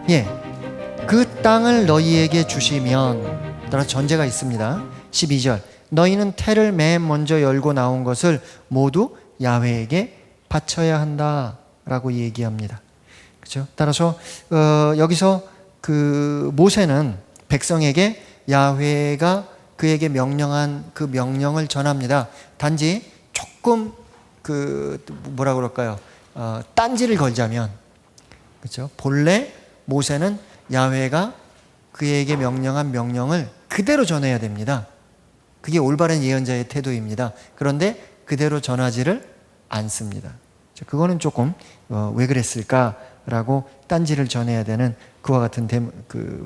예, 그 땅을 너희에게 주시면, 따라 전제가 있습니다. 12절, 너희는 태를 맨 먼저 열고 나온 것을 모두 야훼에게 바쳐야 한다 라고 얘기합니다. 그렇죠? 따라서 여기서 그 모세는 백성에게 야훼가 그에게 명령한 그 명령을 전합니다. 단지 조금 그 뭐라 그럴까요? 딴지를 걸자면, 그렇죠? 본래 모세는 야훼가 그에게 명령한 명령을 그대로 전해야 됩니다. 그게 올바른 예언자의 태도입니다. 그런데 그대로 전하지를 않습니다. 그거는 조금 왜 그랬을까라고 딴지를 전해야 되는 그와 같은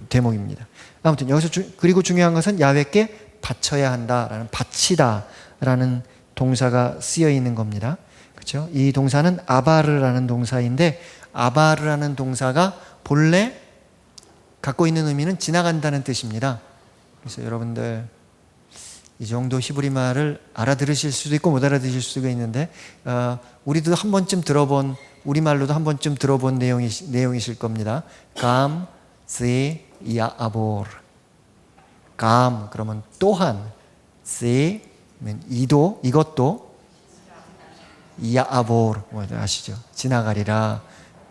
대목입니다. 아무튼 여기서 그리고 중요한 것은 야훼께 바쳐야 한다라는, 바치다라는 동사가 쓰여 있는 겁니다. 그렇죠? 이 동사는 아바르라는 동사인데, 아바르라는 동사가 본래 갖고 있는 의미는 지나간다는 뜻입니다. 그래서 여러분들 이 정도 히브리 말을 알아들으실 수도 있고 못 알아들으실 수도 있는데, 우리도 한 번쯤 들어본, 우리말로도 한 번쯤 들어본 내용이실 겁니다. 감, 세, 야아보르. 감 그러면 또한, 세 이도, 이것도, 야아보르 아시죠? 지나가리라.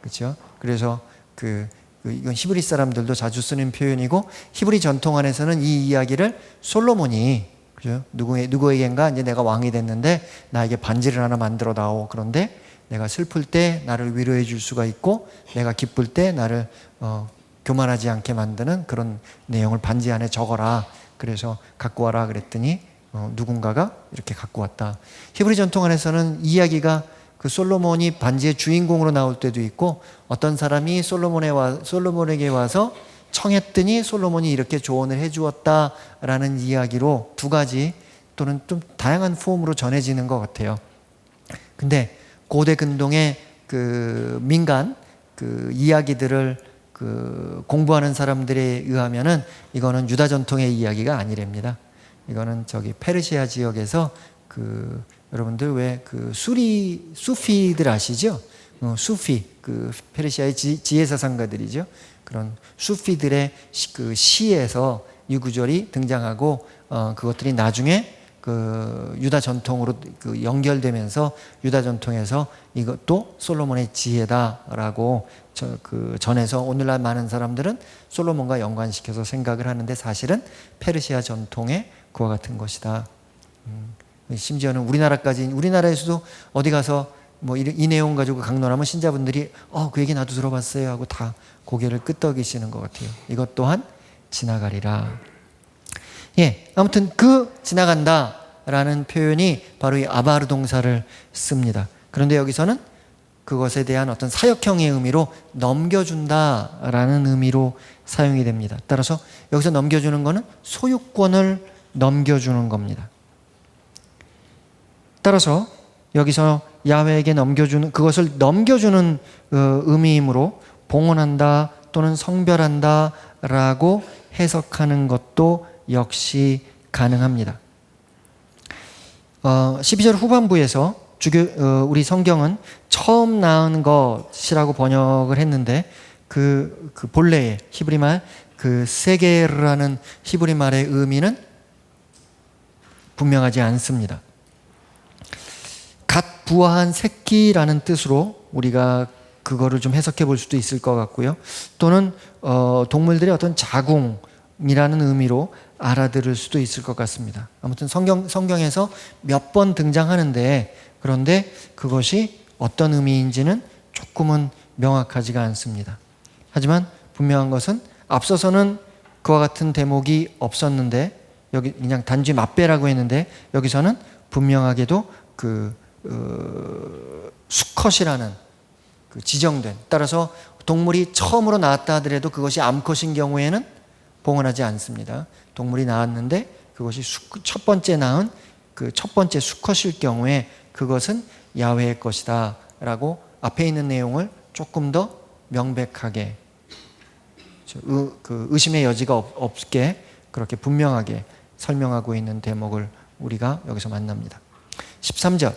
그렇죠? 그래서 이건 히브리 사람들도 자주 쓰는 표현이고, 히브리 전통 안에서는 이 이야기를 솔로몬이, 그죠? 누구에겐가 이제 내가 왕이 됐는데 나에게 반지를 하나 만들어 다오. 그런데 내가 슬플 때 나를 위로해 줄 수가 있고, 내가 기쁠 때 나를 교만하지 않게 만드는 그런 내용을 반지 안에 적어라. 그래서 갖고 와라 그랬더니 누군가가 이렇게 갖고 왔다. 히브리 전통 안에서는 이야기가 그 솔로몬이 반지의 주인공으로 나올 때도 있고, 어떤 사람이 솔로몬에게 와서 청했더니 솔로몬이 이렇게 조언을 해주었다라는 이야기로 두 가지 또는 좀 다양한 폼으로 전해지는 것 같아요. 근데 고대 근동의 그 민간 그 이야기들을 공부하는 사람들에 의하면은 이거는 유다 전통의 이야기가 아니랍니다. 이거는 저기 페르시아 지역에서 여러분들 왜 수피들 아시죠? 수피, 페르시아의 지혜사상가들이죠. 그런 수피들의 그 시에서 이 구절이 등장하고, 그것들이 나중에 유다 전통으로 연결되면서 유다 전통에서 이것도 솔로몬의 지혜다라고 전해서 오늘날 많은 사람들은 솔로몬과 연관시켜서 생각을 하는데, 사실은 페르시아 전통의 그와 같은 것이다. 심지어는 우리나라에서도 어디 가서 뭐 이 내용 가지고 강론하면 신자분들이 그 얘기 나도 들어봤어요 하고 다 고개를 끄덕이시는 것 같아요. 이것 또한 지나가리라. 예, 아무튼 지나간다라는 표현이 바로 이 아바르 동사를 씁니다. 그런데 여기서는 그것에 대한 어떤 사역형의 의미로 넘겨준다라는 의미로 사용이 됩니다. 따라서 여기서 넘겨주는 것은 소유권을 넘겨주는 겁니다. 따라서 여기서 야훼에게 그것을 넘겨주는 의미이므로 봉헌한다 또는 성별한다 라고 해석하는 것도 역시 가능합니다. 12절 후반부에서 우리 성경은 처음 낳은 것이라고 번역을 했는데, 본래의 히브리 말 세게르라는 히브리 말의 의미는 분명하지 않습니다. 갓 부화한 새끼라는 뜻으로 우리가 그거를 좀 해석해 볼 수도 있을 것 같고요. 또는 동물들의 어떤 자궁이라는 의미로 알아들을 수도 있을 것 같습니다. 아무튼 성경에서 몇 번 등장하는데, 그런데 그것이 어떤 의미인지는 조금은 명확하지가 않습니다. 하지만 분명한 것은 앞서서는 그와 같은 대목이 없었는데, 여기 그냥 단지 맞배라고 했는데, 여기서는 분명하게도 수컷이라는 지정된, 따라서 동물이 처음으로 나왔다 하더라도 그것이 암컷인 경우에는 봉헌하지 않습니다. 동물이 나왔는데 그것이 첫 번째 낳은 첫 번째 수컷일 경우에 그것은 야훼의 것이다 라고 앞에 있는 내용을 조금 더 명백하게, 의심의 여지가 없게 그렇게 분명하게 설명하고 있는 대목을 우리가 여기서 만납니다. 13절,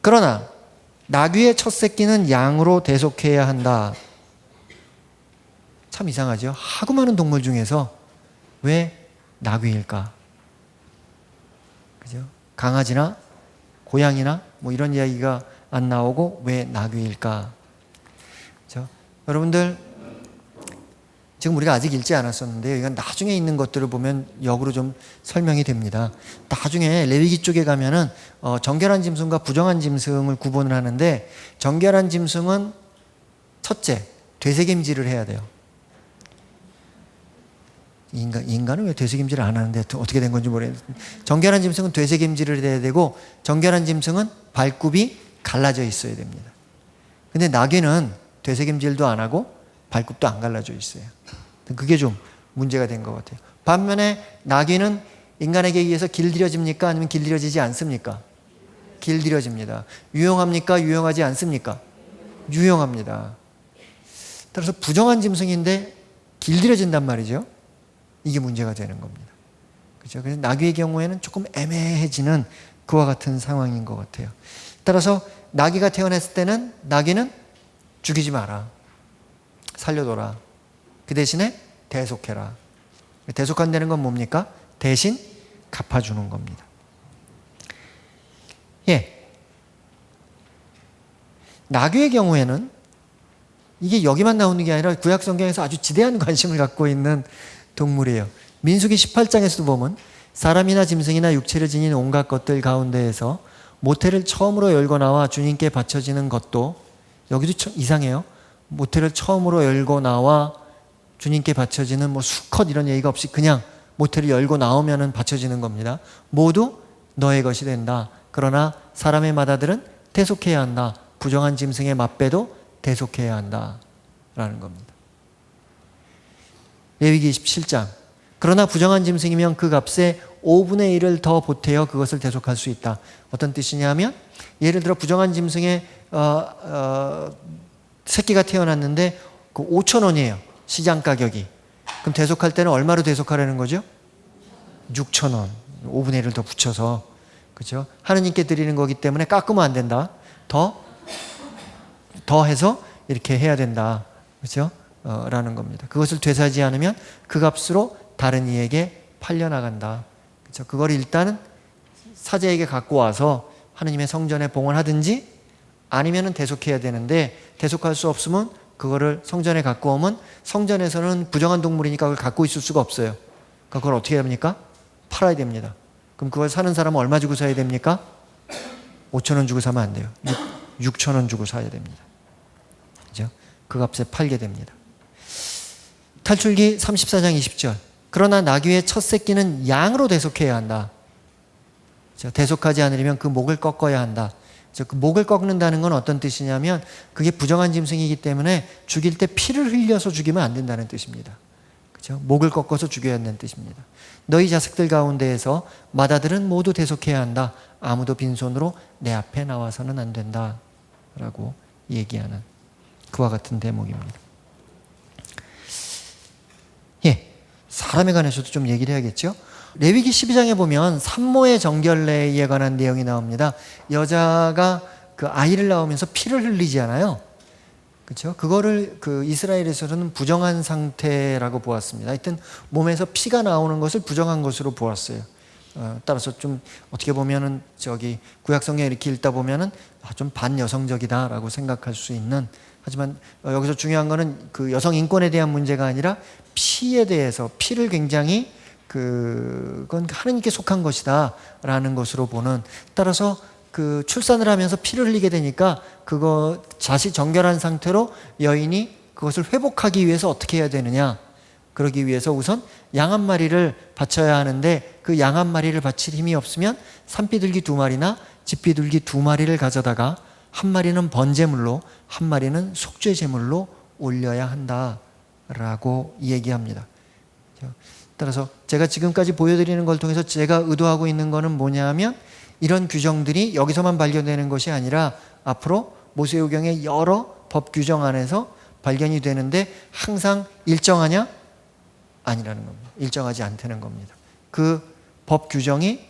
그러나 나귀의 첫 새끼는 양으로 대속해야 한다. 참 이상하죠. 하고 많은 동물 중에서 왜 나귀일까? 그죠? 강아지나 고양이나 뭐 이런 이야기가 안 나오고 왜 나귀일까? 그죠? 여러분들 지금 우리가 아직 읽지 않았었는데요. 이건 나중에 있는 것들을 보면 역으로 좀 설명이 됩니다. 나중에 레위기 쪽에 가면은 정결한 짐승과 부정한 짐승을 구분을 하는데, 정결한 짐승은 첫째, 되새김질을 해야 돼요. 인간은 왜 되새김질을 안 하는데 어떻게 된 건지 모르겠는데, 정결한 짐승은 되새김질을 해야 되고, 정결한 짐승은 발굽이 갈라져 있어야 됩니다. 근데 나귀는 되새김질도 안 하고 발굽도 안 갈라져 있어요. 그게 좀 문제가 된 것 같아요. 반면에 나귀는 인간에게 의해서 길들여집니까? 아니면 길들여지지 않습니까? 길들여집니다. 유용합니까? 유용하지 않습니까? 유용합니다. 따라서 부정한 짐승인데 길들여진단 말이죠. 이게 문제가 되는 겁니다. 그렇죠? 그래서 나귀의 경우에는 조금 애매해지는 그와 같은 상황인 것 같아요. 따라서 나귀가 태어났을 때는 나귀는 죽이지 마라. 살려둬라. 그 대신에 대속해라. 대속한다는 건 뭡니까? 대신 갚아주는 겁니다. 예. 나귀의 경우에는 이게 여기만 나오는 게 아니라 구약 성경에서 아주 지대한 관심을 갖고 있는 동물이에요. 민수기 18장에서도 보면 사람이나 짐승이나 육체를 지닌 온갖 것들 가운데에서 모태를 처음으로 열고 나와 주님께 바쳐지는 것도, 여기도 이상해요. 모태를 처음으로 열고 나와 주님께 바쳐지는 뭐 수컷 이런 얘기가 없이 그냥 모태를 열고 나오면은 바쳐지는 겁니다. 모두 너의 것이 된다. 그러나 사람의 맏아들은 대속해야 한다. 부정한 짐승의 맏배도 대속해야 한다. 라는 겁니다. 레위기 27장. 그러나 부정한 짐승이면 그 값에 5분의 1을 더 보태어 그것을 대속할 수 있다. 어떤 뜻이냐면, 예를 들어 부정한 짐승의 새끼가 태어났는데 그 5,000원이에요. 시장 가격이. 그럼 대속할 때는 얼마로 대속하라는 거죠? 6,000원. 5분의 1을 더 붙여서. 그렇죠? 하느님께 드리는 거기 때문에 깎으면 안 된다. 더 해서 이렇게 해야 된다. 그렇죠? 라는 겁니다. 그것을 되사지 않으면 그 값으로 다른 이에게 팔려나간다. 그렇죠? 그걸 일단은 사제에게 갖고 와서 하느님의 성전에 봉헌하든지 아니면은 대속해야 되는데, 대속할 수 없으면 그거를 성전에 갖고 오면 성전에서는 부정한 동물이니까 그걸 갖고 있을 수가 없어요. 그러니까 그걸 어떻게 해야 됩니까? 팔아야 됩니다. 그럼 그걸 사는 사람은 얼마 주고 사야 됩니까? 5,000원 주고 사면 안 돼요. 6,000원 주고 사야 됩니다. 그죠? 그 값에 팔게 됩니다. 탈출기 34장 20절. 그러나 나귀의 첫 새끼는 양으로 대속해야 한다. 그죠? 대속하지 않으려면 그 목을 꺾어야 한다. 그 목을 꺾는다는 건 어떤 뜻이냐면, 그게 부정한 짐승이기 때문에 죽일 때 피를 흘려서 죽이면 안 된다는 뜻입니다. 그렇죠? 목을 꺾어서 죽여야 한다는 뜻입니다. 너희 자식들 가운데에서 맏아들은 모두 대속해야 한다. 아무도 빈손으로 내 앞에 나와서는 안 된다. 라고 얘기하는 그와 같은 대목입니다. 예, 사람에 관해서도 좀 얘기를 해야겠죠. 레위기 12장에 보면 산모의 정결례에 관한 내용이 나옵니다. 여자가 그 아이를 낳으면서 피를 흘리지 않아요. 그렇죠? 그거를 그 이스라엘에서는 부정한 상태라고 보았습니다. 하여튼 몸에서 피가 나오는 것을 부정한 것으로 보았어요. 따라서 좀 어떻게 보면은 구약 성경 이렇게 읽다 보면은 좀 반여성적이다라고 생각할 수 있는, 하지만 여기서 중요한 거는 그 여성 인권에 대한 문제가 아니라 피에 대해서, 피를 굉장히 그건 하느님께 속한 것이다 라는 것으로 보는, 따라서 그 출산을 하면서 피를 흘리게 되니까 그거 자식 정결한 상태로 여인이 그것을 회복하기 위해서 어떻게 해야 되느냐, 그러기 위해서 우선 양 한 마리를 바쳐야 하는데, 그 양 한 마리를 바칠 힘이 없으면 산비둘기 2마리나 집비둘기 2마리를 가져다가 한 마리는 번제물로 한 마리는 속죄제물로 올려야 한다라고 얘기합니다. 따라서 제가 지금까지 보여드리는 걸 통해서 제가 의도하고 있는 것은 뭐냐면, 이런 규정들이 여기서만 발견되는 것이 아니라 앞으로 모세오경의 여러 법 규정 안에서 발견이 되는데, 항상 일정하냐? 아니라는 겁니다. 일정하지 않다는 겁니다. 그 법 규정이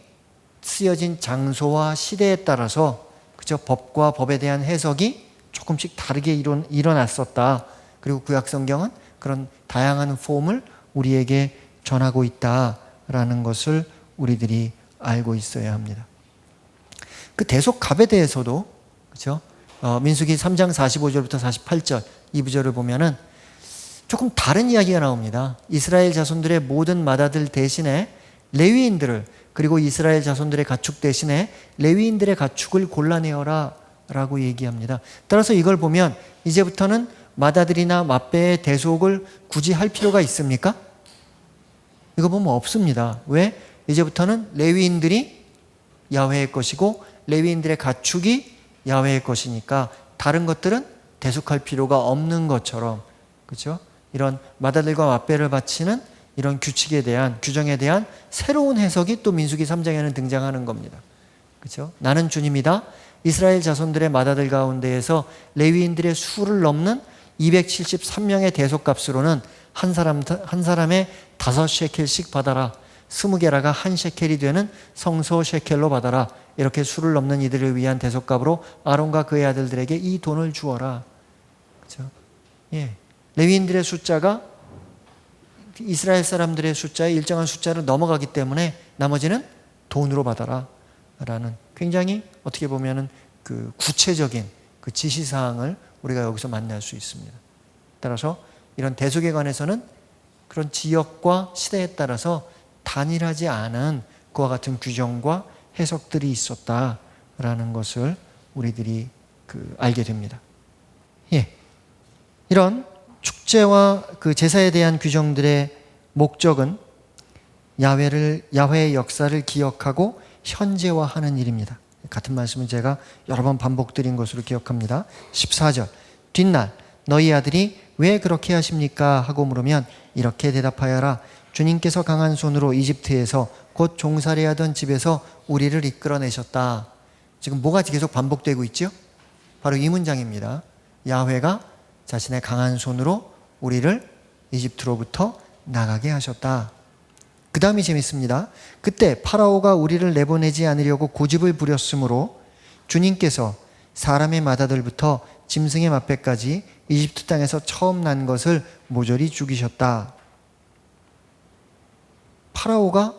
쓰여진 장소와 시대에 따라서, 그죠? 법과 법에 대한 해석이 조금씩 다르게 일어났었다. 그리고 구약 성경은 그런 다양한 폼을 우리에게 전하고 있다라는 것을 우리들이 알고 있어야 합니다. 그 대속갑에 대해서도 그렇죠? 민수기 3장 45절부터 48절 이 구절을 보면은 조금 다른 이야기가 나옵니다. 이스라엘 자손들의 모든 맏아들 대신에 레위인들을, 그리고 이스라엘 자손들의 가축 대신에 레위인들의 가축을 골라내어라 라고 얘기합니다. 따라서 이걸 보면 이제부터는 맏아들이나 맏배의 대속을 굳이 할 필요가 있습니까? 이거 보면 없습니다. 왜? 이제부터는 레위인들이 야훼의 것이고 레위인들의 가축이 야훼의 것이니까 다른 것들은 대속할 필요가 없는 것처럼, 그렇죠? 이런 맏아들과 맏배를 바치는 이런 규칙에 대한, 규정에 대한 새로운 해석이 또 민수기 3장에는 등장하는 겁니다. 그렇죠? 나는 주님이다. 이스라엘 자손들의 맏아들 가운데에서 레위인들의 수를 넘는 273명의 대속값으로는 한 사람의 5셰켈씩 받아라. 20게라가 한 셰켈이 되는 성소 셰켈로 받아라. 이렇게 수를 넘는 이들을 위한 대속값으로 아론과 그의 아들들에게 이 돈을 주어라. 그렇죠? 예. 레위인들의 숫자가 이스라엘 사람들의 숫자의 일정한 숫자를 넘어가기 때문에 나머지는 돈으로 받아라 라는 굉장히 어떻게 보면은 그 구체적인 그 지시사항을 우리가 여기서 만날 수 있습니다. 따라서 이런 대속에 관해서는 그런 지역과 시대에 따라서 단일하지 않은 그와 같은 규정과 해석들이 있었다라는 것을 우리들이 알게 됩니다. 예. 이런 축제와 그 제사에 대한 규정들의 목적은 야훼의 역사를 기억하고 현재화하는 일입니다. 같은 말씀을 제가 여러 번 반복드린 것으로 기억합니다. 14절 뒷날 너희 아들이 왜 그렇게 하십니까? 하고 물으면 이렇게 대답하여라. 주님께서 강한 손으로 이집트에서 곧 종살이하던 집에서 우리를 이끌어내셨다. 지금 뭐가 계속 반복되고 있죠? 바로 이 문장입니다. 야훼가 자신의 강한 손으로 우리를 이집트로부터 나가게 하셨다. 그 다음이 재밌습니다. 그때 파라오가 우리를 내보내지 않으려고 고집을 부렸으므로 주님께서 사람의 맏아들부터 짐승의 맏배까지 이집트 땅에서 처음 난 것을 모조리 죽이셨다. 파라오가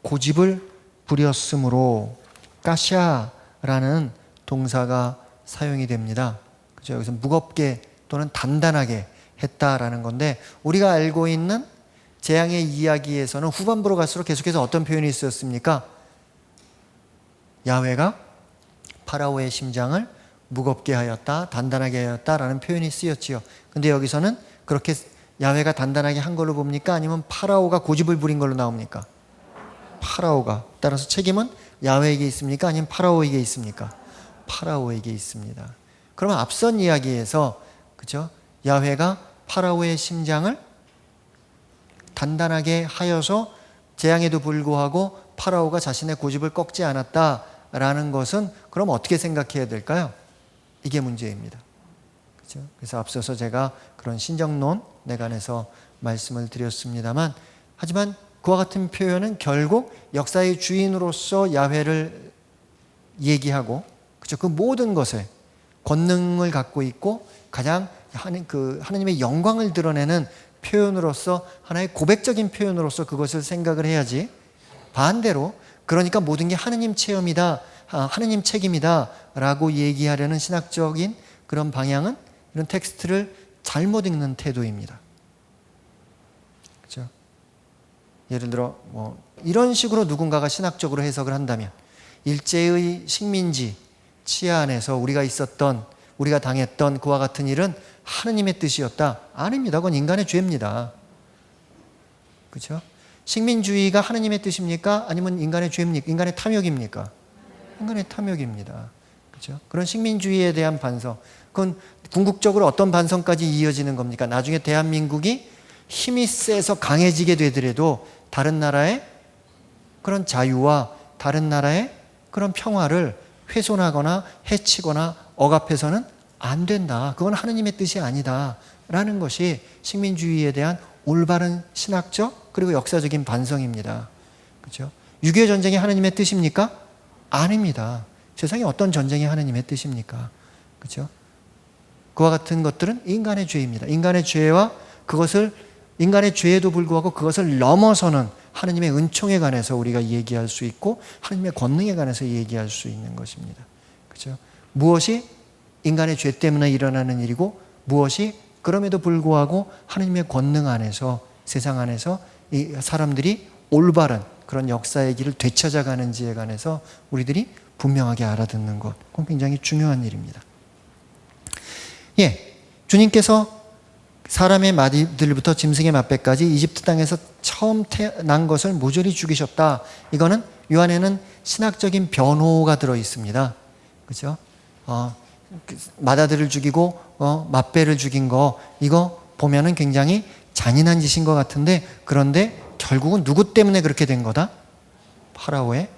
고집을 부렸으므로 까샤라는 동사가 사용이 됩니다. 그죠? 여기서 무겁게 또는 단단하게 했다라는 건데, 우리가 알고 있는 재앙의 이야기에서는 후반부로 갈수록 계속해서 어떤 표현이 있었습니까? 야훼가 파라오의 심장을 무겁게 하였다, 단단하게 하였다라는 표현이 쓰였지요. 근데 여기서는 그렇게 야훼가 단단하게 한 걸로 봅니까? 아니면 파라오가 고집을 부린 걸로 나옵니까? 파라오가. 따라서 책임은 야훼에게 있습니까? 아니면 파라오에게 있습니까? 파라오에게 있습니다. 그러면 앞선 이야기에서 그죠? 야훼가 파라오의 심장을 단단하게 하여서 재앙에도 불구하고 파라오가 자신의 고집을 꺾지 않았다라는 것은 그럼 어떻게 생각해야 될까요? 이게 문제입니다. 그죠? 그래서 앞서서 제가 그런 신정론 내관에서 말씀을 드렸습니다만, 하지만 그와 같은 표현은 결국 역사의 주인으로서 야훼를 얘기하고, 그죠? 그 모든 것에 권능을 갖고 있고 가장 하나님의 영광을 드러내는 표현으로서, 하나의 고백적인 표현으로서 그것을 생각을 해야지, 반대로 그러니까 모든 게 하느님 체험이다, 하느님 책임이다 라고 얘기하려는 신학적인 그런 방향은 이런 텍스트를 잘못 읽는 태도입니다. 그렇죠? 예를 들어 이런 식으로 누군가가 신학적으로 해석을 한다면, 일제의 식민지 치하 안에서 우리가 당했던 그와 같은 일은 하느님의 뜻이었다. 아닙니다. 그건 인간의 죄입니다. 그렇죠? 식민주의가 하느님의 뜻입니까? 아니면 인간의 죄입니까? 인간의 탐욕입니까? 인간의 탐욕입니다. 그렇죠? 그런 식민주의에 대한 반성, 그건 궁극적으로 어떤 반성까지 이어지는 겁니까? 나중에 대한민국이 힘이 세서 강해지게 되더라도 다른 나라의 그런 자유와 다른 나라의 그런 평화를 훼손하거나 해치거나 억압해서는 안 된다. 그건 하느님의 뜻이 아니다 라는 것이 식민주의에 대한 올바른 신학적 그리고 역사적인 반성입니다. 그렇죠? 6.25 전쟁이 하느님의 뜻입니까? 아닙니다. 세상에 어떤 전쟁이 하느님의 뜻입니까? 그렇죠? 그와 같은 것들은 인간의 죄입니다. 인간의 죄와 그것을 인간의 죄에도 불구하고 그것을 넘어서는 하느님의 은총에 관해서 우리가 얘기할 수 있고 하느님의 권능에 관해서 얘기할 수 있는 것입니다. 그렇죠? 무엇이 인간의 죄 때문에 일어나는 일이고 무엇이 그럼에도 불구하고 하느님의 권능 안에서 세상 안에서 이 사람들이 올바른 그런 역사의 길을 되찾아가는지에 관해서 우리들이 분명하게 알아듣는 것, 그건 굉장히 중요한 일입니다. 예, 주님께서 사람의 마디들부터 짐승의 맛배까지 이집트 땅에서 처음 태어난 것을 모조리 죽이셨다. 이거는 요한에는 신학적인 변호가 들어 있습니다. 그렇죠? 마다들을 죽이고 맛배를 죽인 거, 이거 보면은 굉장히 잔인한 짓인 것 같은데, 그런데 결국은 누구 때문에 그렇게 된 거다? 파라오의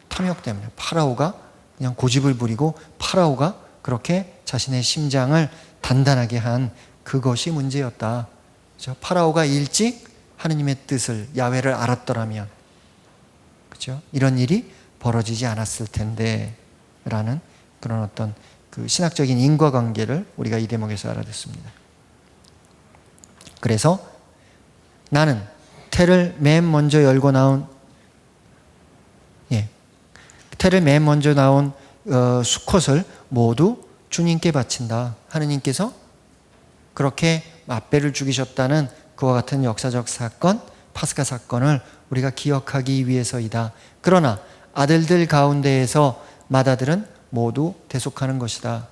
탐욕 때문에. 파라오가 그냥 고집을 부리고 파라오가 그렇게 자신의 심장을 단단하게 한 그것이 문제였다. 그렇죠? 파라오가 일찍 하느님의 뜻을, 야훼를 알았더라면, 그렇죠? 이런 일이 벌어지지 않았을 텐데 라는 그런 어떤 그 신학적인 인과관계를 우리가 이 대목에서 알아듣습니다. 그래서 나는 태를 맨 먼저 열고 나온 태를 맨 먼저 나온 수컷을 모두 주님께 바친다. 하느님께서 그렇게 맛배를 죽이셨다는 그와 같은 역사적 사건, 파스카 사건을 우리가 기억하기 위해서이다. 그러나 아들들 가운데에서 맏아들은 모두 대속하는 것이다.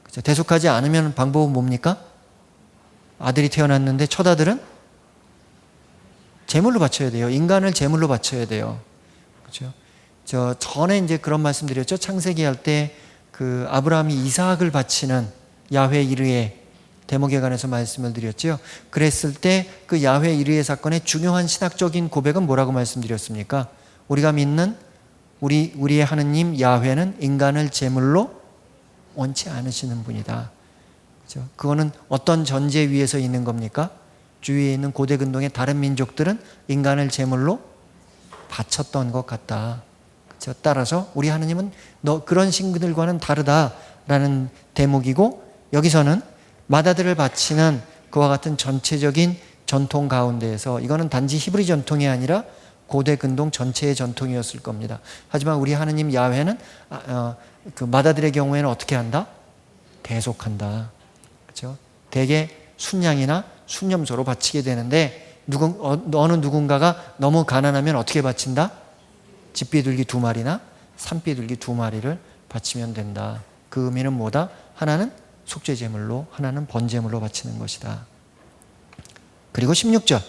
그렇죠? 대속하지 않으면 방법은 뭡니까? 아들이 태어났는데 첫 아들은 제물로 바쳐야 돼요. 인간을 제물로 바쳐야 돼요. 그렇죠? 저 전에 이제 그런 말씀드렸죠. 창세기 할 때 그 아브라함이 이삭을 바치는 야훼 이르의 대목에 관해서 말씀을 드렸죠. 그랬을 때 그 야훼 이르의 사건의 중요한 신학적인 고백은 뭐라고 말씀드렸습니까? 우리가 믿는 우리의 하느님 야훼는 인간을 제물로 원치 않으시는 분이다. 그렇죠? 그거는 어떤 전제 위에서 있는 겁니까? 주위에 있는 고대 근동의 다른 민족들은 인간을 제물로 바쳤던 것 같다. 그렇죠? 따라서 우리 하느님은 그런 신들과는 다르다라는 대목이고, 여기서는 맏아들을 바치는 그와 같은 전체적인 전통 가운데에서, 이거는 단지 히브리 전통이 아니라 고대 근동 전체의 전통이었을 겁니다. 하지만 우리 하느님 야훼는 그 맏아들의 경우에는 어떻게 한다? 대속한다. 그렇죠? 대개 순양이나 순념소로 바치게 되는데 어느 누군가가 너무 가난하면 어떻게 바친다? 집비둘기 2마리나 산비둘기 2마리를 바치면 된다. 그 의미는 뭐다? 하나는 속죄제물로, 하나는 번제물로 바치는 것이다. 그리고 16절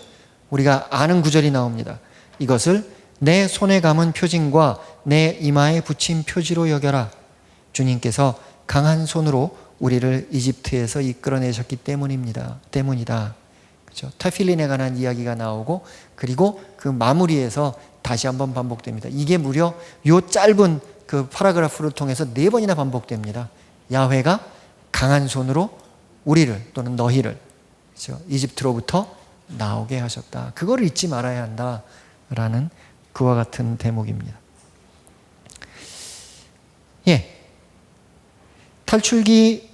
우리가 아는 구절이 나옵니다. 이것을 내 손에 감은 표징과 내 이마에 붙인 표지로 여겨라. 주님께서 강한 손으로 우리를 이집트에서 이끌어내셨기 때문이다. 그렇죠? 타필린에 관한 이야기가 나오고, 그리고 그 마무리에서 다시 한번 반복됩니다. 이게 무려 요 짧은 그 파라그라프를 통해서 4번이나 반복됩니다. 야훼가 강한 손으로 우리를, 또는 너희를, 그렇죠? 이집트로부터 나오게 하셨다. 그걸 잊지 말아야 한다라는 그와 같은 대목입니다. 탈출기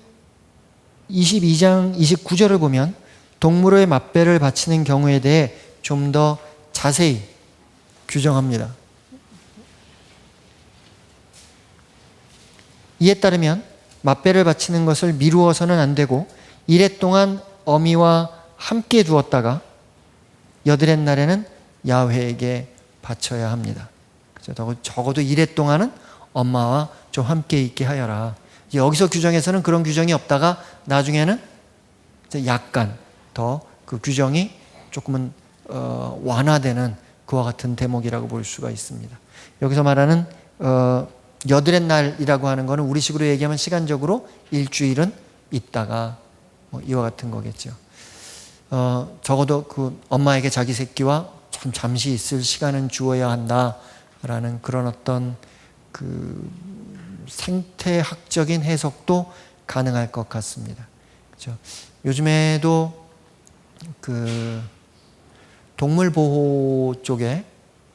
22장 29절을 보면 동물의 맛배를 바치는 경우에 대해 좀 더 자세히 규정합니다. 이에 따르면 맛배를 바치는 것을 미루어서는 안 되고, 이레 동안 어미와 함께 두었다가 여드렛 날에는 야훼에게 바쳐야 합니다. 적어도 이레 동안은 엄마와 좀 함께 있게 하여라. 여기서 규정에서는 그런 규정이 없다가 나중에는 약간 더 그 규정이 조금은 완화되는 그와 같은 대목이라고 볼 수가 있습니다. 여기서 말하는 여드렛 날이라고 하는 것은 우리식으로 얘기하면 시간적으로 일주일은 있다가 이와 같은 거겠죠. 적어도 그 엄마에게 자기 새끼와 좀 잠시 있을 시간은 주어야 한다라는 그런 어떤 그 생태학적인 해석도 가능할 것 같습니다. 그렇죠? 요즘에도 그 동물 보호 쪽에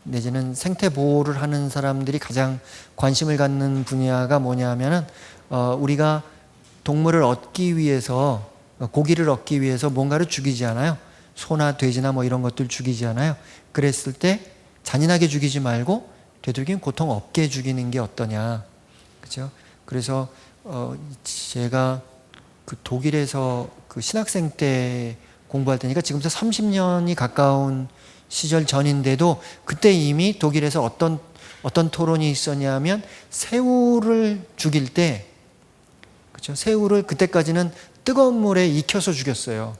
내지는 생태 보호를 하는 사람들이 가장 관심을 갖는 분야가 뭐냐 하면은 우리가 동물을 얻기 위해서, 고기를 얻기 위해서 뭔가를 죽이지 않아요. 소나 돼지나 뭐 이런 것들 죽이잖아요. 그랬을 때 잔인하게 죽이지 말고 되도록이면 고통 없게 죽이는 게 어떠냐. 그죠? 그래서 제가 그 독일에서 그 신학생 때 공부할 때니까 지금부터 30년이 가까운 시절 전인데도 그때 이미 독일에서 어떤 토론이 있었냐면 새우를 죽일 때, 그렇죠? 새우를 그때까지는 뜨거운 물에 익혀서 죽였어요.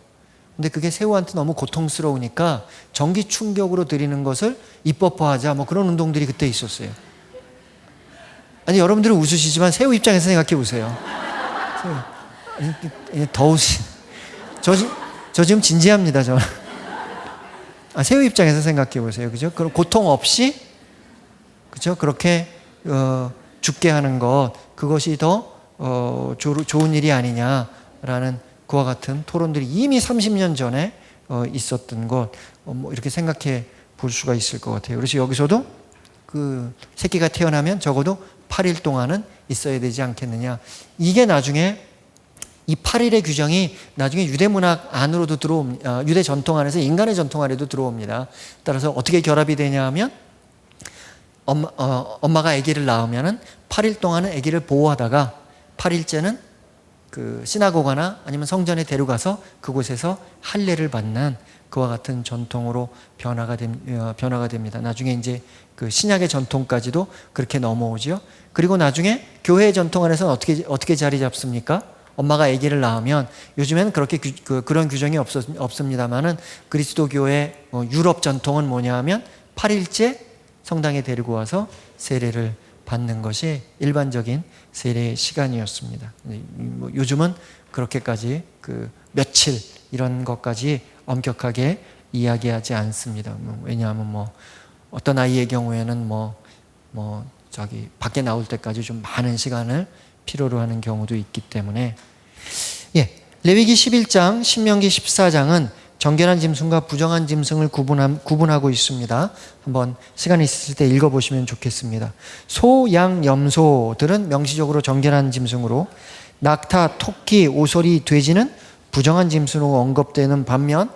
근데 그게 새우한테 너무 고통스러우니까 전기 충격으로 드리는 것을 입법화하자, 뭐 그런 운동들이 그때 있었어요. 아니, 여러분들은 웃으시지만 새우 입장에서 생각해 보세요. 저 지금 진지합니다, 저. 새우 입장에서 생각해 보세요. 그죠? 그럼 고통 없이, 그죠? 그렇게, 죽게 하는 것, 그것이 더, 좋은 일이 아니냐라는 그와 같은 토론들이 이미 30년 전에, 있었던 것, 뭐 이렇게 생각해 볼 수가 있을 것 같아요. 그래서 여기서도 그 새끼가 태어나면 적어도 8일 동안은 있어야 되지 않겠느냐. 이게 나중에 이 8일의 규정이 나중에 유대 문학 안으로도 유대 전통 안에서 인간의 전통 안에도 들어옵니다. 따라서 어떻게 결합이 되냐 하면 엄마가 아기를 낳으면은 8일 동안은 아기를 보호하다가 8일째는 그 시나고가나 아니면 성전에 데려가서 그곳에서 할례를 받는 그와 같은 전통으로 변화가 됩니다. 나중에 이제 그 신약의 전통까지도 그렇게 넘어오죠. 그리고 나중에 교회의 전통 안에서는 어떻게 자리 잡습니까? 엄마가 아기를 낳으면 요즘에는 그렇게 그런 규정이 없습니다만은 그리스도교의 유럽 전통은 뭐냐 하면 8일째 성당에 데리고 와서 세례를 받는 것이 일반적인 세례의 시간이었습니다. 요즘은 그렇게까지 그 며칠 이런 것까지 엄격하게 이야기하지 않습니다. 왜냐하면 어떤 아이의 경우에는 밖에 나올 때까지 좀 많은 시간을 필요로 하는 경우도 있기 때문에. 레위기 11장, 신명기 14장은 정결한 짐승과 부정한 짐승을 구분하고 있습니다. 한번 시간이 있을 때 읽어보시면 좋겠습니다. 소, 양, 염소들은 명시적으로 정결한 짐승으로, 낙타, 토끼, 오소리, 돼지는 부정한 짐승으로 언급되는 반면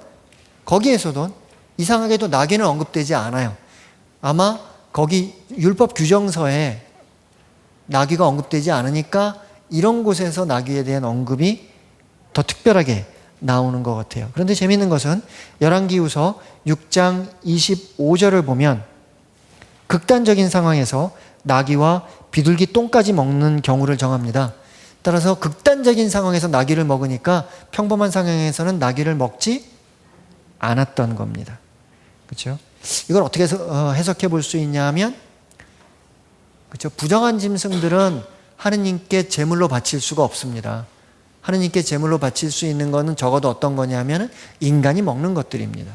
거기에서도 이상하게도 나귀는 언급되지 않아요. 아마 거기 율법 규정서에 나귀가 언급되지 않으니까 이런 곳에서 나귀에 대한 언급이 더 특별하게 나오는 것 같아요. 그런데 재미있는 것은 열왕기후서 6장 25절을 보면 극단적인 상황에서 나귀와 비둘기 똥까지 먹는 경우를 정합니다. 따라서 극단적인 상황에서 나귀를 먹으니까 평범한 상황에서는 나귀를 먹지 않았던 겁니다. 그렇죠? 이걸 어떻게 해석해 볼 수 있냐 하면, 그렇죠? 부정한 짐승들은 하느님께 제물로 바칠 수가 없습니다. 하느님께 제물로 바칠 수 있는 것은 적어도 어떤 거냐면 인간이 먹는 것들입니다.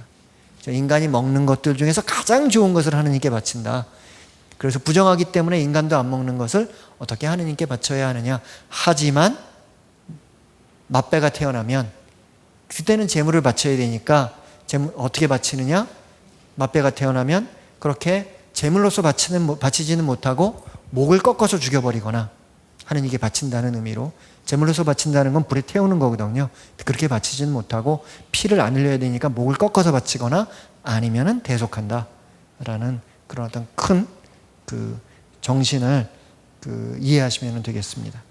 인간이 먹는 것들 중에서 가장 좋은 것을 하느님께 바친다. 그래서 부정하기 때문에 인간도 안 먹는 것을 어떻게 하느님께 바쳐야 하느냐. 하지만 맞배가 태어나면 그때는 제물을 바쳐야 되니까 어떻게 바치느냐. 맞배가 태어나면 그렇게 제물로서 바치지는 못하고 목을 꺾어서 죽여버리거나 하느님께 바친다는 의미로, 제물로서 바친다는 건 불에 태우는 거거든요. 그렇게 바치지는 못하고 피를 안 흘려야 되니까 목을 꺾어서 바치거나 아니면은 대속한다 라는 그런 어떤 큰 그 정신을 이해하시면 되겠습니다.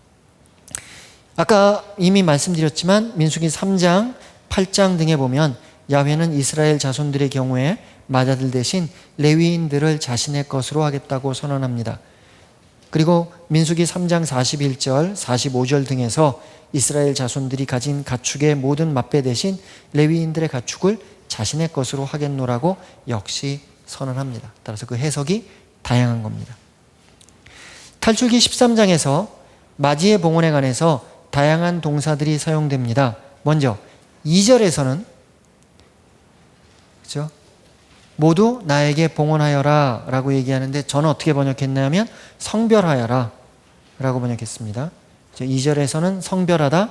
아까 이미 말씀드렸지만 민수기 3장 8장 등에 보면 야훼는 이스라엘 자손들의 경우에 맏아들 대신 레위인들을 자신의 것으로 하겠다고 선언합니다. 그리고 민수기 3장 41절, 45절 등에서 이스라엘 자손들이 가진 가축의 모든 맏배 대신 레위인들의 가축을 자신의 것으로 하겠노라고 역시 선언합니다. 따라서 그 해석이 다양한 겁니다. 탈출기 13장에서 맞이의 봉헌에 관해서 다양한 동사들이 사용됩니다. 먼저 2절에서는 그렇죠? 모두 나에게 봉헌하여라 라고 얘기하는데 저는 어떻게 번역했냐면 성별하여라 라고 번역했습니다. 2절에서는 성별하다,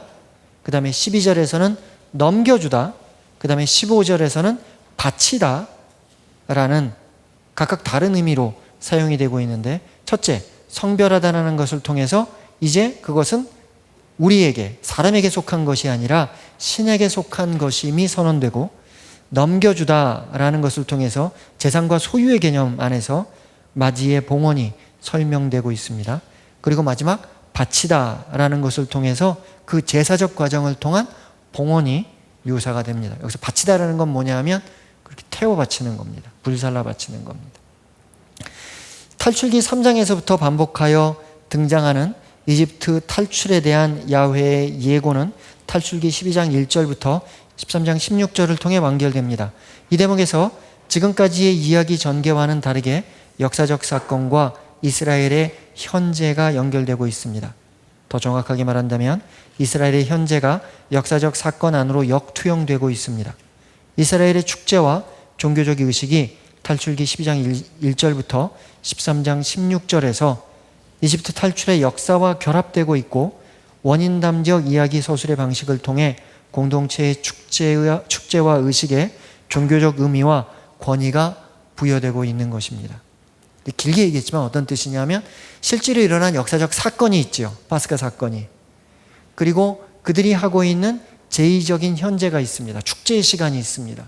그 다음에 12절에서는 넘겨주다, 그 다음에 15절에서는 바치다 라는 각각 다른 의미로 사용이 되고 있는데, 첫째, 성별하다라는 것을 통해서 이제 그것은 우리에게, 사람에게 속한 것이 아니라 신에게 속한 것임이 선언되고, 넘겨주다라는 것을 통해서 재산과 소유의 개념 안에서 마지의 봉헌이 설명되고 있습니다. 그리고 마지막 바치다라는 것을 통해서 그 제사적 과정을 통한 봉헌이 묘사가 됩니다. 여기서 바치다라는 건 뭐냐 하면 그렇게 태워 바치는 겁니다. 불살라 바치는 겁니다. 탈출기 3장에서부터 반복하여 등장하는 이집트 탈출에 대한 야훼의 예고는 탈출기 12장 1절부터 13장 16절을 통해 완결됩니다. 이 대목에서 지금까지의 이야기 전개와는 다르게 역사적 사건과 이스라엘의 현재가 연결되고 있습니다. 더 정확하게 말한다면 이스라엘의 현재가 역사적 사건 안으로 역투영되고 있습니다. 이스라엘의 축제와 종교적 의식이 탈출기 12장 1절부터 13장 16절에서 이집트 탈출의 역사와 결합되고 있고 원인담적 이야기 서술의 방식을 통해 공동체의 축제와 의식에 종교적 의미와 권위가 부여되고 있는 것입니다. 길게 얘기했지만 어떤 뜻이냐면 실제로 일어난 역사적 사건이 있죠. 파스카 사건이. 그리고 그들이 하고 있는 제의적인 현재가 있습니다. 축제의 시간이 있습니다.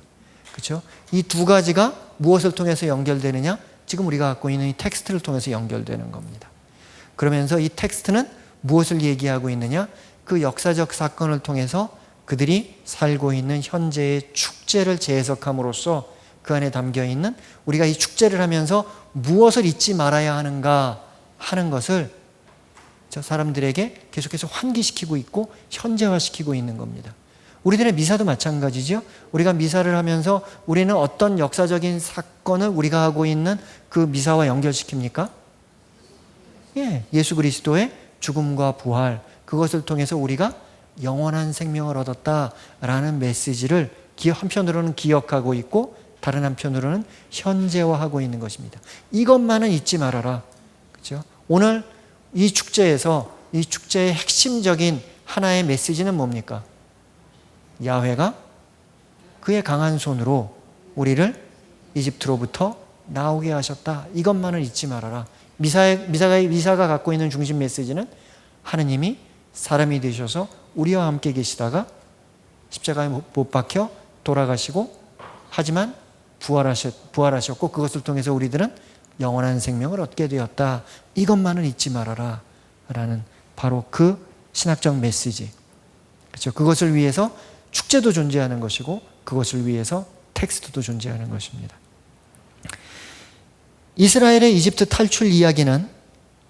그렇죠? 이 두 가지가 무엇을 통해서 연결되느냐? 지금 우리가 갖고 있는 이 텍스트를 통해서 연결되는 겁니다. 그러면서 이 텍스트는 무엇을 얘기하고 있느냐? 그 역사적 사건을 통해서 그들이 살고 있는 현재의 축제를 재해석함으로써 그 안에 담겨 있는 우리가 이 축제를 하면서 무엇을 잊지 말아야 하는가 하는 것을 저 사람들에게 계속해서 환기시키고 있고 현재화시키고 있는 겁니다. 우리들의 미사도 마찬가지죠. 우리가 미사를 하면서 우리는 어떤 역사적인 사건을 우리가 하고 있는 그 미사와 연결시킵니까? 예수 그리스도의 죽음과 부활, 그것을 통해서 우리가 영원한 생명을 얻었다라는 메시지를 한편으로는 기억하고 있고 다른 한편으로는 현재화하고 있는 것입니다. 이것만은 잊지 말아라. 그렇죠? 오늘 이 축제에서 이 축제의 핵심적인 하나의 메시지는 뭡니까? 야훼가 그의 강한 손으로 우리를 이집트로부터 나오게 하셨다. 이것만은 잊지 말아라. 미사가 갖고 있는 중심 메시지는 하느님이 사람이 되셔서 우리와 함께 계시다가 십자가에 못 박혀 돌아가시고 하지만 부활하셨고 그것을 통해서 우리들은 영원한 생명을 얻게 되었다. 이것만은 잊지 말아라 라는 바로 그 신학적 메시지. 그렇죠? 그것을 위해서 축제도 존재하는 것이고 그것을 위해서 텍스트도 존재하는 것입니다. 이스라엘의 이집트 탈출 이야기는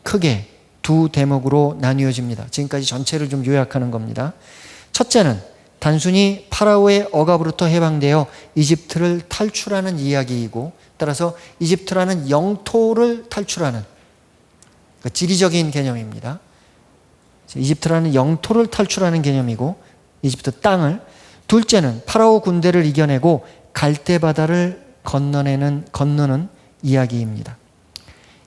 크게 두 대목으로 나뉘어집니다. 지금까지 전체를 좀 요약하는 겁니다. 첫째는 단순히 파라오의 억압으로부터 해방되어 이집트를 탈출하는 이야기이고 따라서 이집트라는 영토를 탈출하는 그러니까 지리적인 개념입니다. 이집트라는 영토를 탈출하는 개념이고 이집트 땅을, 둘째는 파라오 군대를 이겨내고 갈대바다를 건너는 이야기입니다.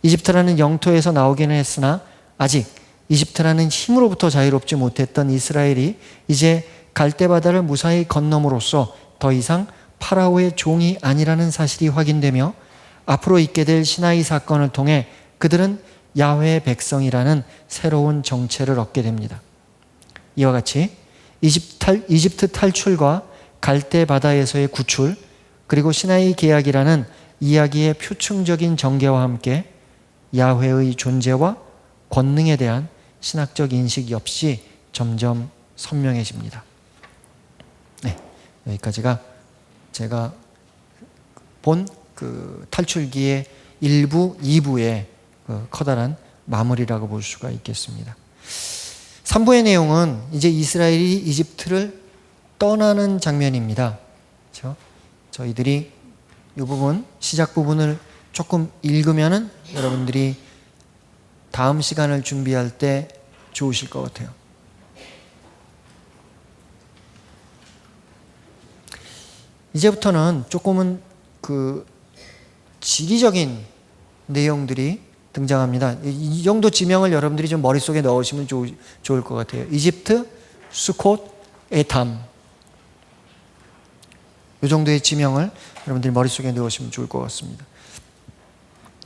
이집트라는 영토에서 나오기는 했으나 아직 이집트라는 힘으로부터 자유롭지 못했던 이스라엘이 이제 갈대바다를 무사히 건너므로써 더 이상 파라오의 종이 아니라는 사실이 확인되며 앞으로 있게 될 시나이 사건을 통해 그들은 야훼의 백성이라는 새로운 정체를 얻게 됩니다. 이와 같이 이집트 탈출과 갈대바다에서의 구출 그리고 시나이 계약이라는 이야기의 표층적인 전개와 함께 야훼의 존재와 권능에 대한 신학적 인식 역시 점점 선명해집니다. 네, 여기까지가 제가 본 그 탈출기의 1부, 2부의 그 커다란 마무리라고 볼 수가 있겠습니다. 3부의 내용은 이제 이스라엘이 이집트를 떠나는 장면입니다. 그렇죠? 저희들이 이 부분, 시작 부분을 조금 읽으면은 여러분들이 다음 시간을 준비할 때 좋으실 것 같아요. 이제부터는 조금은 그 지리적인 내용들이 등장합니다. 이 정도 지명을 여러분들이 좀 머릿속에 넣으시면 좋을 것 같아요. 이집트, 수콧, 에탐. 이 정도의 지명을 여러분들이 머릿속에 넣으시면 좋을 것 같습니다.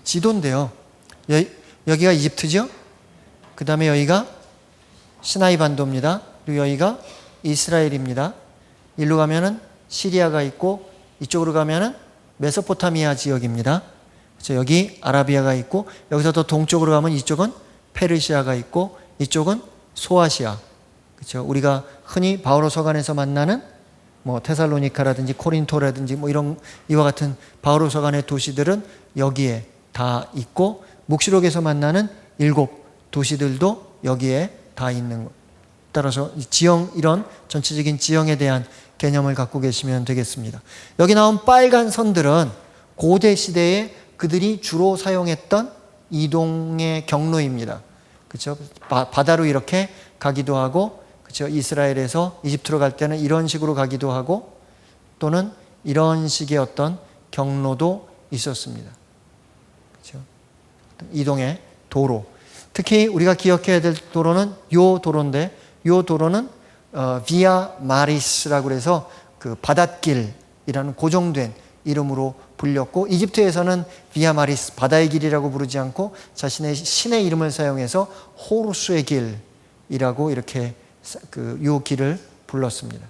지도인데요. 여기가 이집트죠? 그 다음에 여기가 시나이 반도입니다. 그리고 여기가 이스라엘입니다. 일로 가면은 시리아가 있고 이쪽으로 가면은 메소포타미아 지역입니다. 그렇죠? 여기 아라비아가 있고 여기서 더 동쪽으로 가면 이쪽은 페르시아가 있고 이쪽은 소아시아. 그렇죠? 우리가 흔히 바오로 서간에서 만나는 뭐 테살로니카라든지 코린토라든지 뭐 이런 이와 같은 바오로 서간의 도시들은 여기에 다 있고 묵시록에서 만나는 7 도시들도 여기에 다 있는 것. 따라서 지형 이런 전체적인 지형에 대한 개념을 갖고 계시면 되겠습니다. 여기 나온 빨간 선들은 고대 시대에 그들이 주로 사용했던 이동의 경로입니다. 그렇죠? 바다로 이렇게 가기도 하고, 그렇죠? 이스라엘에서 이집트로 갈 때는 이런 식으로 가기도 하고, 또는 이런 식의 어떤 경로도 있었습니다. 그렇죠? 이동의 도로. 특히 우리가 기억해야 될 도로는 요 도로인데, 요 도로는 비아 마리스라고 해서 그 바닷길이라는 고정된 이름으로 불렸고, 이집트에서는 비아 마리스, 바다의 길이라고 부르지 않고 자신의 신의 이름을 사용해서 호루스의 길이라고 이렇게 요 길을 불렀습니다.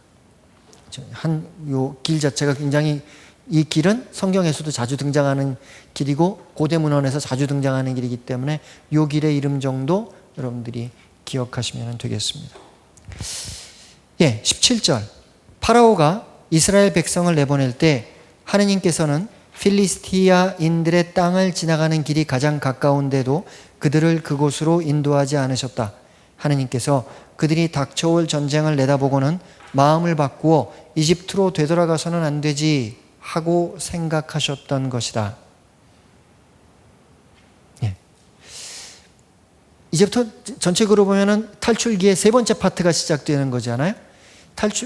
요 길 자체가 굉장히, 이 길은 성경에서도 자주 등장하는 길이고 고대 문헌에서 자주 등장하는 길이기 때문에 요 길의 이름 정도 여러분들이 기억하시면 되겠습니다. 17절. 파라오가 이스라엘 백성을 내보낼 때 하느님께서는 필리스티아인들의 땅을 지나가는 길이 가장 가까운데도 그들을 그곳으로 인도하지 않으셨다. 하느님께서 그들이 닥쳐올 전쟁을 내다보고는 마음을 바꾸어 이집트로 되돌아가서는 안 되지 하고 생각하셨던 것이다. 이제부터 전체적으로 보면은 탈출기의 3번째 파트가 시작되는 거잖아요.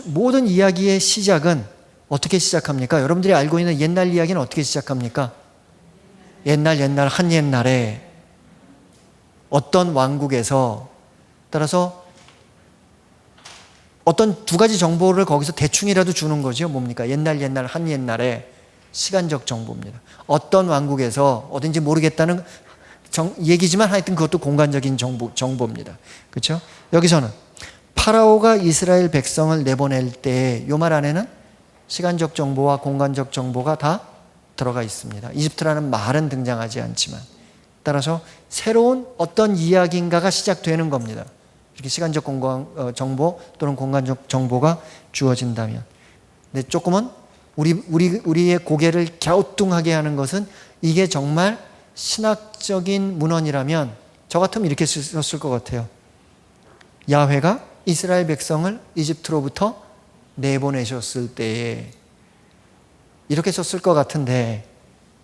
모든 이야기의 시작은 어떻게 시작합니까? 여러분들이 알고 있는 옛날 이야기는 어떻게 시작합니까? 옛날 한 옛날에 어떤 왕국에서, 따라서 어떤 2가지 정보를 거기서 대충이라도 주는 거죠. 뭡니까? 옛날 한 옛날에 시간적 정보입니다. 어떤 왕국에서 어딘지 모르겠다는 얘기지만 하여튼 그것도 공간적인 정보입니다. 그렇죠? 여기서는 파라오가 이스라엘 백성을 내보낼 때 이 말 안에는 시간적 정보와 공간적 정보가 다 들어가 있습니다. 이집트라는 말은 등장하지 않지만, 따라서 새로운 어떤 이야기인가가 시작되는 겁니다. 이렇게 시간적 정보 또는 공간적 정보가 주어진다면. 근데 조금은 우리의 고개를 갸우뚱하게 하는 것은, 이게 정말 신학적인 문헌이라면 저 같으면 이렇게 썼을 것 같아요. 야훼가 이스라엘 백성을 이집트로부터 내보내셨을 때에 이렇게 썼을 것 같은데,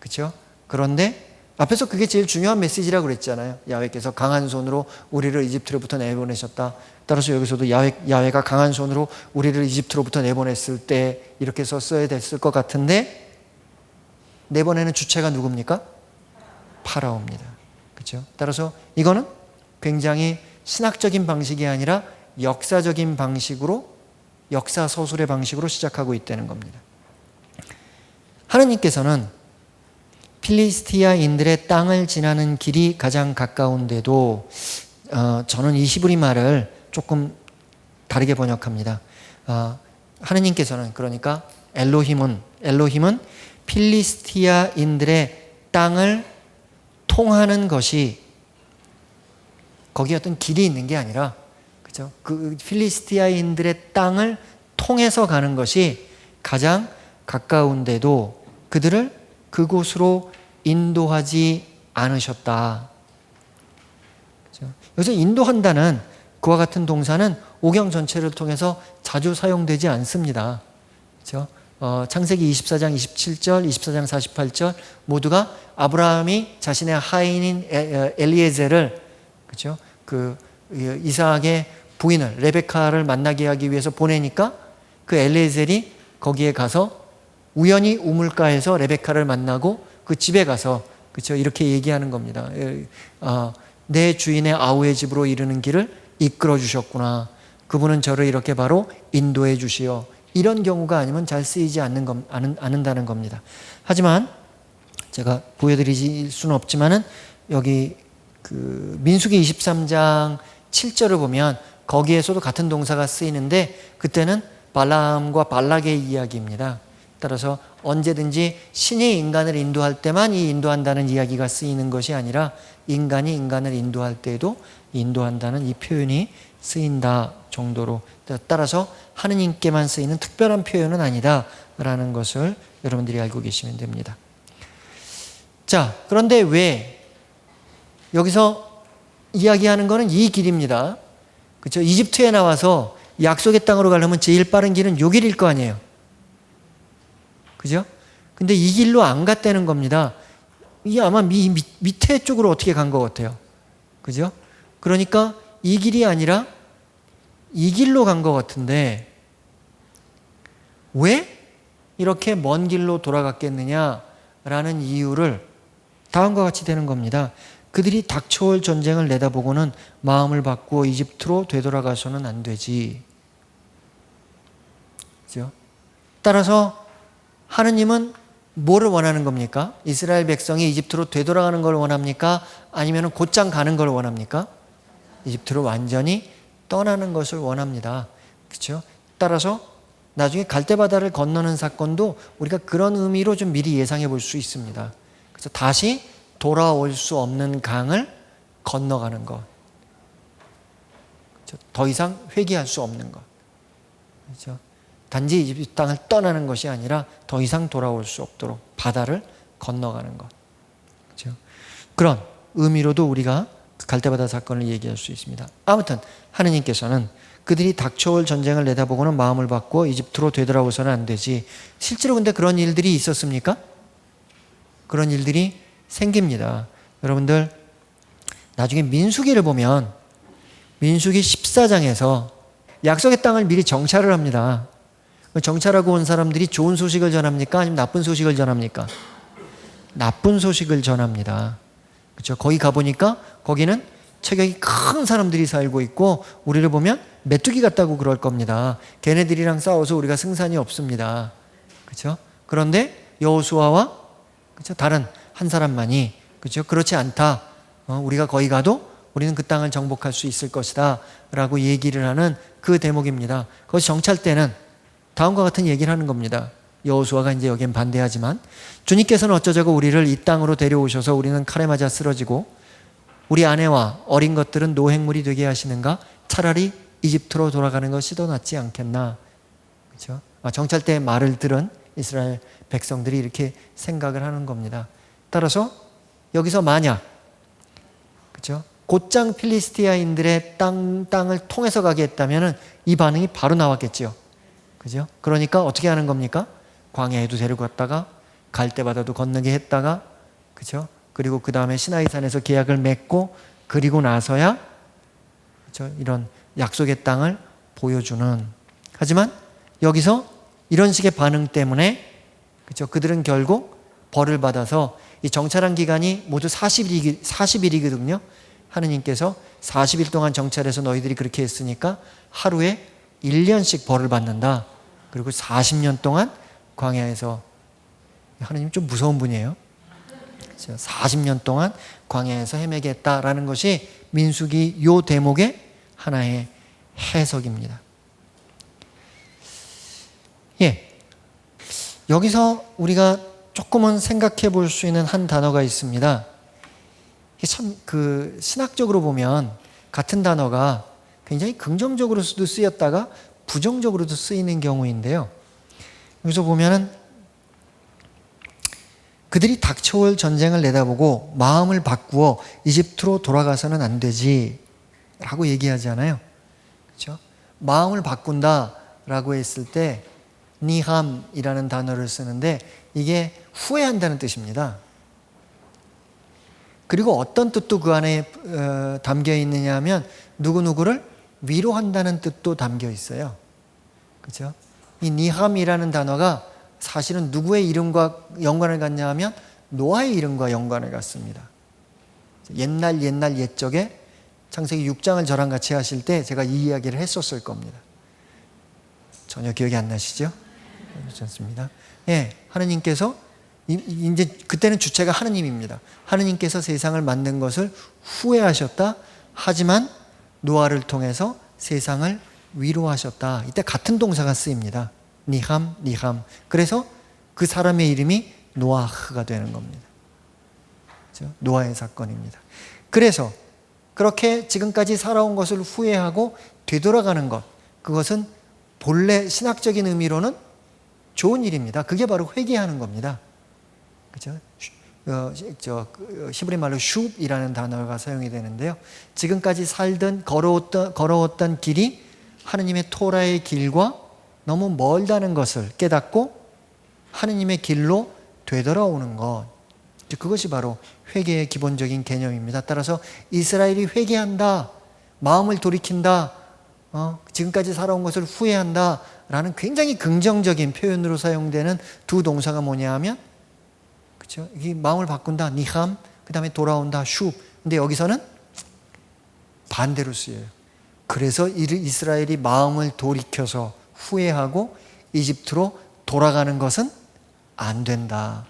그렇죠? 그런데 앞에서 그게 제일 중요한 메시지라고 그랬잖아요. 야훼께서 강한 손으로 우리를 이집트로부터 내보내셨다. 따라서 여기서도 야훼가 강한 손으로 우리를 이집트로부터 내보냈을 때 이렇게 썼어야 됐을 것 같은데, 내보내는 주체가 누굽니까? 파라오입니다. 그렇죠? 따라서 이거는 굉장히 신학적인 방식이 아니라 역사적인 방식으로, 역사 서술의 방식으로 시작하고 있다는 겁니다. 하느님께서는 필리스티아인들의 땅을 지나는 길이 가장 가까운데도, 저는 이 히브리 말을 조금 다르게 번역합니다. 하느님께서는, 그러니까 엘로힘은 필리스티아인들의 땅을 통하는 것이, 거기에 어떤 길이 있는 게 아니라, 그죠? 그 필리스티아인들의 땅을 통해서 가는 것이 가장 가까운데도 그들을 그곳으로 인도하지 않으셨다. 그죠? 여기서 인도한다는 그와 같은 동사는 오경 전체를 통해서 자주 사용되지 않습니다. 그죠? 창세기 24장 27절, 24장 48절 모두가 아브라함이 자신의 하인인 엘리에셀을, 그렇죠? 그 이삭의 부인을, 레베카를 만나게 하기 위해서 보내니까 그 엘리에셀이 거기에 가서 우연히 우물가에서 레베카를 만나고 그 집에 가서, 그렇죠? 이렇게 얘기하는 겁니다. 내 주인의 아우의 집으로 이르는 길을 이끌어 주셨구나. 그분은 저를 이렇게 바로 인도해 주시어. 이런 경우가 아니면 잘 쓰이지 않는다는 겁니다. 하지만 제가 보여드릴 수는 없지만은 여기 그 민수기 23장 7절을 보면 거기에서도 같은 동사가 쓰이는데, 그때는 발라함과 발락의 이야기입니다. 따라서 언제든지 신이 인간을 인도할 때만 이 인도한다는 이야기가 쓰이는 것이 아니라 인간이 인간을 인도할 때에도 인도한다는 이 표현이 쓰인다 정도로, 따라서 하느님께만 쓰이는 특별한 표현은 아니다라는 것을 여러분들이 알고 계시면 됩니다. 자, 그런데 왜 여기서 이야기하는 것은 이 길입니다. 그렇죠? 이집트에 나와서 약속의 땅으로 가려면 제일 빠른 길은 요 길일 거 아니에요. 그죠? 근데 이 길로 안 갔다는 겁니다. 이게 아마 밑에 쪽으로 어떻게 간 것 같아요. 그죠? 그러니까 이 길이 아니라 이 길로 간 것 같은데 왜 이렇게 먼 길로 돌아갔겠느냐라는 이유를 다음과 같이 되는 겁니다. 그들이 닥쳐올 전쟁을 내다보고는 마음을 바꾸어 이집트로 되돌아가서는 안 되지. 그죠? 따라서 하느님은 뭐를 원하는 겁니까? 이스라엘 백성이 이집트로 되돌아가는 걸 원합니까? 아니면 곧장 가는 걸 원합니까? 이집트로 완전히 떠나는 것을 원합니다. 그렇죠? 따라서 나중에 갈대바다를 건너는 사건도 우리가 그런 의미로 좀 미리 예상해 볼 수 있습니다. 그래서 다시 돌아올 수 없는 강을 건너가는 것. 그렇죠? 더 이상 회개할 수 없는 것. 그렇죠? 단지 이집트 땅을 떠나는 것이 아니라 더 이상 돌아올 수 없도록 바다를 건너가는 것. 그렇죠? 그런 의미로도 우리가 갈대바다 사건을 얘기할 수 있습니다. 아무튼 하느님께서는 그들이 닥쳐올 전쟁을 내다보고는 마음을 바꾸어 이집트로 되돌아오서는 안 되지. 실제로 근데 그런 일들이 있었습니까? 그런 일들이 생깁니다. 여러분들 나중에 민수기를 보면 민수기 14장에서 약속의 땅을 미리 정찰을 합니다. 정찰하고 온 사람들이 좋은 소식을 전합니까? 아니면 나쁜 소식을 전합니까? 나쁜 소식을 전합니다. 그렇죠? 거기 가보니까 거기는 체격이 큰 사람들이 살고 있고 우리를 보면 메뚜기 같다고 그럴 겁니다. 걔네들이랑 싸워서 우리가 승산이 없습니다. 그렇죠? 그런데 여호수아와 그렇죠? 다른 한 사람만이 그렇죠? 그렇지 않다. 우리가 거기 가도 우리는 그 땅을 정복할 수 있을 것이다 라고 얘기를 하는 그 대목입니다. 거기 정찰 때는 다음과 같은 얘기를 하는 겁니다. 여호수아가 이제 여기엔 반대하지만 주님께서는 어쩌자고 우리를 이 땅으로 데려오셔서 우리는 칼에 맞아 쓰러지고 우리 아내와 어린 것들은 노획물이 되게 하시는가? 차라리 이집트로 돌아가는 것이 더 낫지 않겠나? 그렇죠? 정찰 때의 말을 들은 이스라엘 백성들이 이렇게 생각을 하는 겁니다. 따라서 여기서 만약 그렇죠? 곧장 필리스티아인들의 땅을 통해서 가게 했다면 이 반응이 바로 나왔겠죠. 그죠? 그러니까 어떻게 하는 겁니까? 광야에도 데려갔다가 갈대바다도 건너게 했다가 그죠? 그리고 그 다음에 시나이산에서 계약을 맺고 그리고 나서야 그죠? 이런 약속의 땅을 보여주는. 하지만 여기서 이런 식의 반응 때문에 그죠? 그들은 결국 벌을 받아서 이 정찰한 기간이 모두 40일이거든요. 하느님께서 40일 동안 정찰해서 너희들이 그렇게 했으니까 하루에 1년씩 벌을 받는다. 그리고 40년 동안 광야에서, 하느님 좀 무서운 분이에요. 40년 동안 광야에서 헤매게 했다라는 것이 민수기 요 대목의 하나의 해석입니다. 예. 여기서 우리가 조금은 생각해 볼 수 있는 한 단어가 있습니다. 참 신학적으로 보면 같은 단어가 굉장히 긍정적으로도 쓰였다가 부정적으로도 쓰이는 경우인데요. 여기서 보면은 그들이 닥쳐올 전쟁을 내다보고 마음을 바꾸어 이집트로 돌아가서는 안 되지 라고 얘기하잖아요. 그렇죠? 마음을 바꾼다라고 했을 때 니함이라는 단어를 쓰는데 이게 후회한다는 뜻입니다. 그리고 어떤 뜻도 그 안에 담겨 있느냐 하면 누구누구를 위로한다는 뜻도 담겨 있어요. 그렇죠? 이 니함이라는 단어가 사실은 누구의 이름과 연관을 갖냐 하면 노아의 이름과 연관을 갖습니다. 옛날 옛적에 창세기 6장을 저랑 같이 하실 때 제가 이 이야기를 했었을 겁니다. 전혀 기억이 안 나시죠? 그렇지 않습니다. 예, 하느님께서 이제 그때는 주체가 하느님입니다. 하느님께서 세상을 만든 것을 후회하셨다. 하지만 노아를 통해서 세상을 위로하셨다. 이때 같은 동사가 쓰입니다. 니함. 그래서 그 사람의 이름이 노아흐가 되는 겁니다. 그렇죠? 노아의 사건입니다. 그래서 그렇게 지금까지 살아온 것을 후회하고 되돌아가는 것, 그것은 본래 신학적인 의미로는 좋은 일입니다. 그게 바로 회개하는 겁니다. 그렇죠? 히브리 말로 슈브이라는 단어가 사용이 되는데요. 지금까지 살던 걸어왔던 길이 하느님의 토라의 길과 너무 멀다는 것을 깨닫고 하느님의 길로 되돌아오는 것, 그것이 바로 회개의 기본적인 개념입니다. 따라서 이스라엘이 회개한다, 마음을 돌이킨다, 지금까지 살아온 것을 후회한다 라는 굉장히 긍정적인 표현으로 사용되는 두 동사가 뭐냐 하면, 그렇죠? 이 마음을 바꾼다, 니함, 그 다음에 돌아온다, 슈. 근데 여기서는 반대로 쓰여요. 그래서 이스라엘이 마음을 돌이켜서 후회하고 이집트로 돌아가는 것은 안 된다.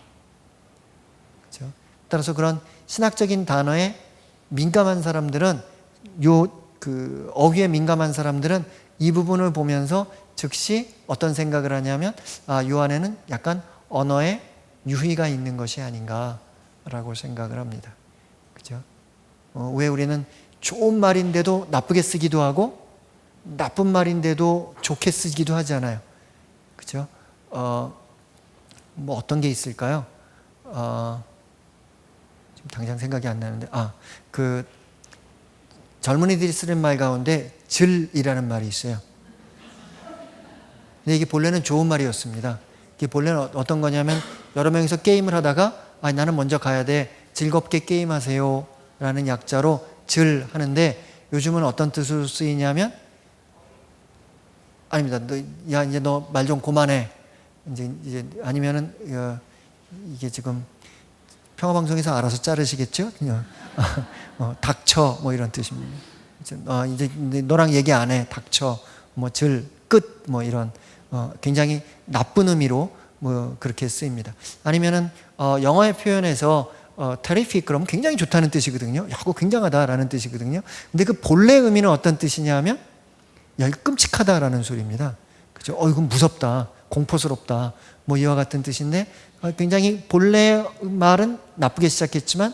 그렇죠? 따라서 그런 신학적인 단어에 민감한 사람들은, 어휘에 민감한 사람들은 이 부분을 보면서 즉시 어떤 생각을 하냐면, 요 안에는 약간 언어의 유희가 있는 것이 아닌가라고 생각을 합니다. 그죠? 왜 우리는 좋은 말인데도 나쁘게 쓰기도 하고, 나쁜 말인데도 좋게 쓰기도 하잖아요. 그죠? 뭐 어떤 게 있을까요? 지금 당장 생각이 안 나는데, 젊은이들이 쓰는 말 가운데 즐이라는 말이 있어요. 근데 이게 본래는 좋은 말이었습니다. 이게 본래는 어떤 거냐면, 여러 명이서 게임을 하다가 나는 먼저 가야 돼, 즐겁게 게임하세요 라는 약자로 즐 하는데, 요즘은 어떤 뜻으로 쓰이냐면, 아닙니다. 이제 너 말 좀 그만해. 이제 아니면은 이게 지금 평화방송에서 알아서 자르시겠죠? 닥쳐 뭐 이런 뜻입니다. 이제 너랑 얘기 안 해, 닥쳐, 뭐 질, 끝, 뭐 이런 굉장히 나쁜 의미로 뭐 그렇게 쓰입니다. 아니면은 영어의 표현에서 terrific 그러면 굉장히 좋다는 뜻이거든요. 야, 그거 굉장하다라는 뜻이거든요. 근데 그 본래 의미는 어떤 뜻이냐면, 야, 끔찍하다라는 소리입니다. 그죠? 이건 무섭다, 공포스럽다, 뭐 이와 같은 뜻인데, 굉장히 본래 말은 나쁘게 시작했지만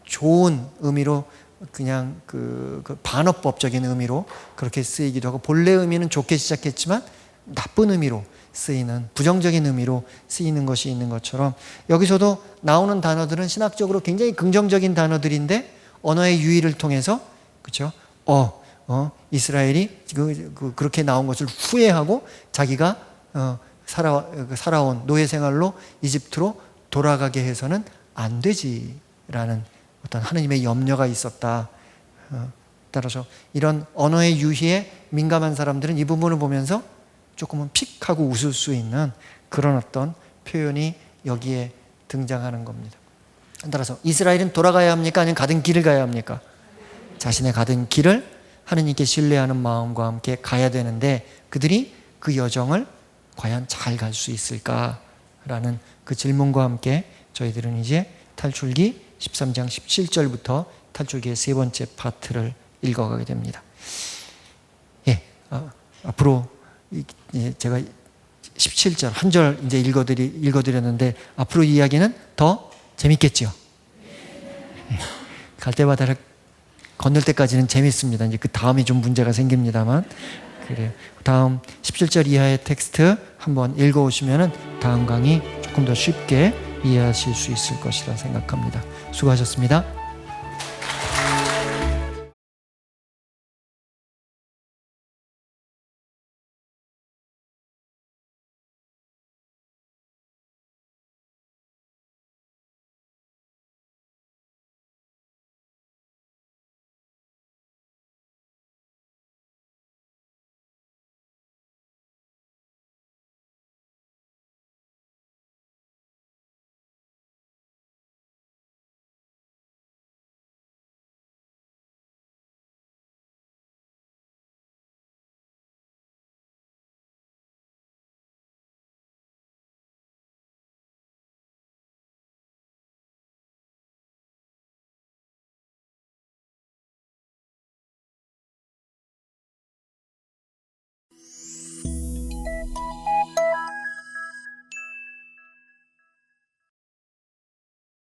좋은 의미로, 그냥 그 반어법적인 의미로 그렇게 쓰이기도 하고, 본래 의미는 좋게 시작했지만 나쁜 의미로 쓰이는, 부정적인 의미로 쓰이는 것이 있는 것처럼, 여기서도 나오는 단어들은 신학적으로 굉장히 긍정적인 단어들인데, 언어의 유희를 통해서, 그렇죠? 이스라엘이 그렇게 나온 것을 후회하고 자기가 살아온 노예 생활로 이집트로 돌아가게 해서는 안 되지라는 어떤 하느님의 염려가 있었다. 따라서 이런 언어의 유희에 민감한 사람들은 이 부분을 보면서 조금은 픽 하고 웃을 수 있는 그런 어떤 표현이 여기에 등장하는 겁니다. 따라서 이스라엘은 돌아가야 합니까? 아니면 가던 길을 가야 합니까? 자신의 가던 길을 하느님께 신뢰하는 마음과 함께 가야 되는데, 그들이 그 여정을 과연 잘 갈 수 있을까라는 그 질문과 함께 저희들은 이제 탈출기 13장 17절부터 탈출기의 세 번째 파트를 읽어가게 됩니다. 앞으로 제가 17절 한 절 이제 읽어드렸는데, 앞으로 이 이야기는 더 재밌겠죠? 갈대바다를 건널 때까지는 재밌습니다. 이제 그 다음이 좀 문제가 생깁니다만, 그래요. 다음 17절 이하의 텍스트 한번 읽어오시면은 다음 강의 조금 더 쉽게 이해하실 수 있을 것이라 생각합니다. 수고하셨습니다.